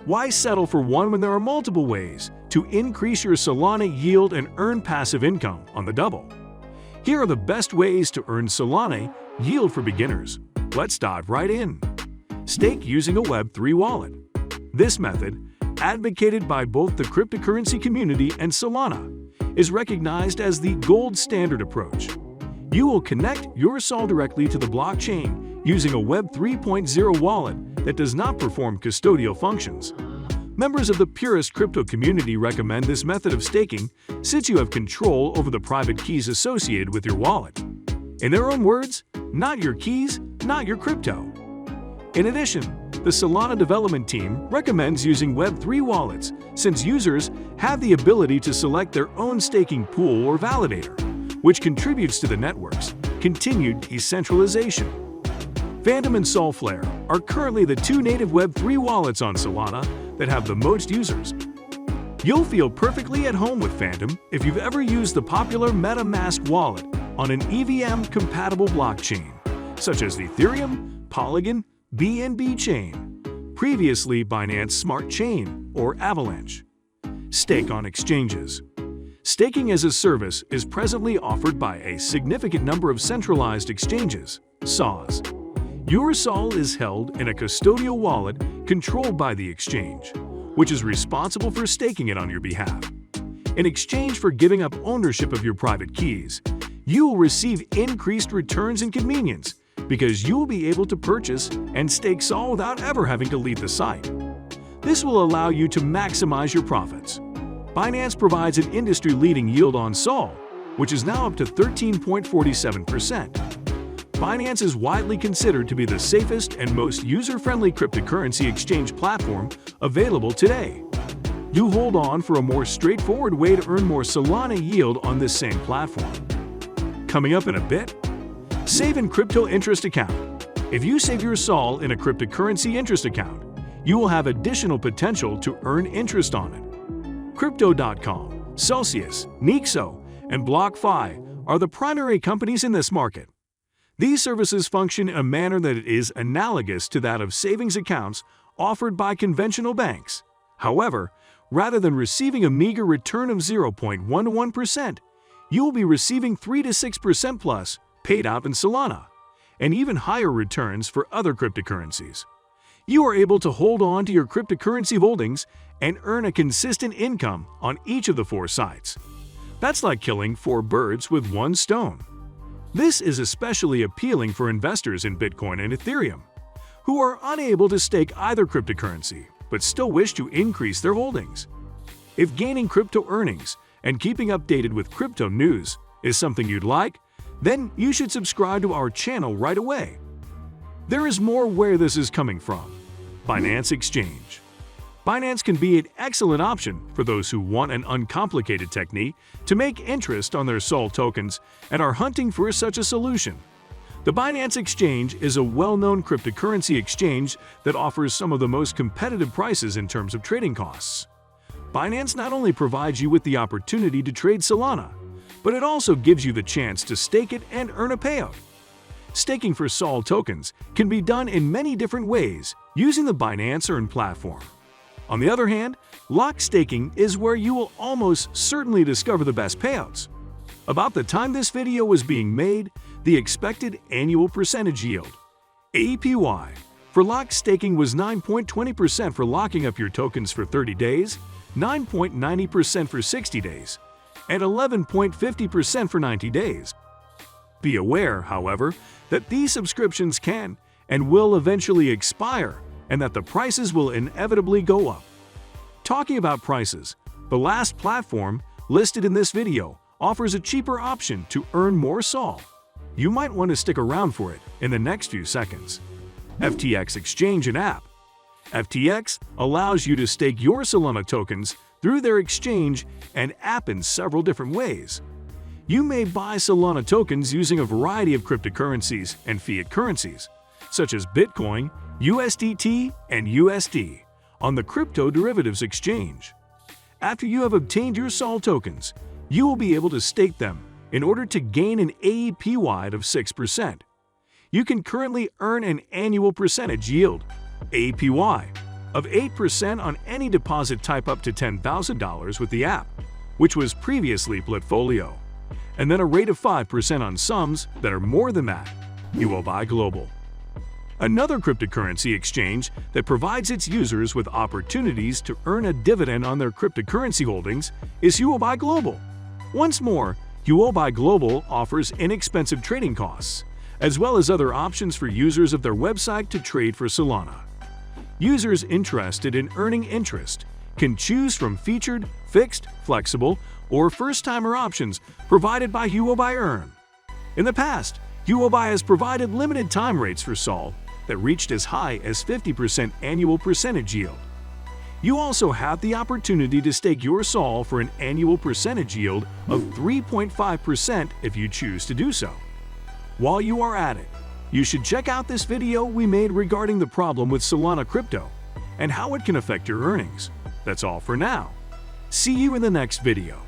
Why settle for one when there are multiple ways to increase your Solana yield and earn passive income on the double? Here are the best ways to earn Solana yield for beginners. Let's dive right in. Stake using a Web3 wallet. This method, advocated by both the cryptocurrency community and Solana, is recognized as the gold standard approach. You will connect your SOL directly to the blockchain using a Web 3.0 wallet that does not perform custodial functions. Members of the purist crypto community recommend this method of staking since you have control over the private keys associated with your wallet. In their own words, not your keys, not your crypto. In addition, the Solana development team recommends using Web3 wallets since users have the ability to select their own staking pool or validator, which contributes to the network's continued decentralization. Phantom and Solflare are currently the two native Web3 wallets on Solana that have the most users. You'll feel perfectly at home with Phantom if you've ever used the popular MetaMask wallet on an EVM-compatible blockchain, such as the Ethereum, Polygon, BNB chain, previously Binance Smart Chain or Avalanche. Stake on exchanges. Staking as a service is presently offered by a significant number of centralized exchanges, SOs. Your SOL is held in a custodial wallet controlled by the exchange, which is responsible for staking it on your behalf. In exchange for giving up ownership of your private keys, you will receive increased returns and convenience because you will be able to purchase and stake SOL without ever having to leave the site. This will allow you to maximize your profits. Binance provides an industry-leading yield on SOL, which is now up to 13.47%. Binance is widely considered to be the safest and most user-friendly cryptocurrency exchange platform available today. Do hold on for a more straightforward way to earn more Solana yield on this same platform. Coming up in a bit, Save in Crypto Interest Account. If you save your SOL in a cryptocurrency interest account, you will have additional potential to earn interest on it. Crypto.com, Celsius, Nexo, and BlockFi are the primary companies in this market. These services function in a manner that is analogous to that of savings accounts offered by conventional banks. However, rather than receiving a meager return of 0.11%, you will be receiving 3 to 6% plus paid out in Solana, and even higher returns for other cryptocurrencies. You are able to hold on to your cryptocurrency holdings and earn a consistent income on each of the 4 sites. That's like killing 4 birds with 1 stone. This is especially appealing for investors in Bitcoin and Ethereum, who are unable to stake either cryptocurrency but still wish to increase their holdings. If gaining crypto earnings and keeping updated with crypto news is something you'd like, then you should subscribe to our channel right away. There is more where this is coming from. Binance Exchange. Binance can be an excellent option for those who want an uncomplicated technique to make interest on their SOL tokens and are hunting for such a solution. The Binance Exchange is a well-known cryptocurrency exchange that offers some of the most competitive prices in terms of trading costs. Binance not only provides you with the opportunity to trade Solana, but it also gives you the chance to stake it and earn a payout. Staking for SOL tokens can be done in many different ways using the Binance Earn platform. On the other hand, lock staking is where you will almost certainly discover the best payouts. About the time this video was being made, the expected annual percentage yield, APY, for lock staking was 9.20% for locking up your tokens for 30 days, 9.90% for 60 days, and 11.50% for 90 days. Be aware, however, that these subscriptions can and will eventually expire and that the prices will inevitably go up. Talking about prices, the last platform listed in this video offers a cheaper option to earn more SOL. You might want to stick around for it in the next few seconds. FTX Exchange and App. FTX allows you to stake your Solana tokens through their exchange and app in several different ways. You may buy Solana tokens using a variety of cryptocurrencies and fiat currencies, such as Bitcoin, USDT, and USD, on the Crypto Derivatives Exchange. After you have obtained your SOL tokens, you will be able to stake them in order to gain an APY of 6%. You can currently earn an annual percentage yield, APY, of 8% on any deposit type up to $10,000 with the app, which was previously Portfolio, and then a rate of 5% on sums that are more than that, Huobi Global. Another cryptocurrency exchange that provides its users with opportunities to earn a dividend on their cryptocurrency holdings is Huobi Global. Once more, Huobi Global offers inexpensive trading costs, as well as other options for users of their website to trade for Solana. Users interested in earning interest can choose from featured, fixed, flexible, or first-timer options provided by Huobi Earn. In the past, Huobi has provided limited time rates for SOL that reached as high as 50% annual percentage yield. You also have the opportunity to stake your SOL for an annual percentage yield of 3.5% if you choose to do so. While you are at it, you should check out this video we made regarding the problem with Solana crypto and how it can affect your earnings. That's all for now. See you in the next video.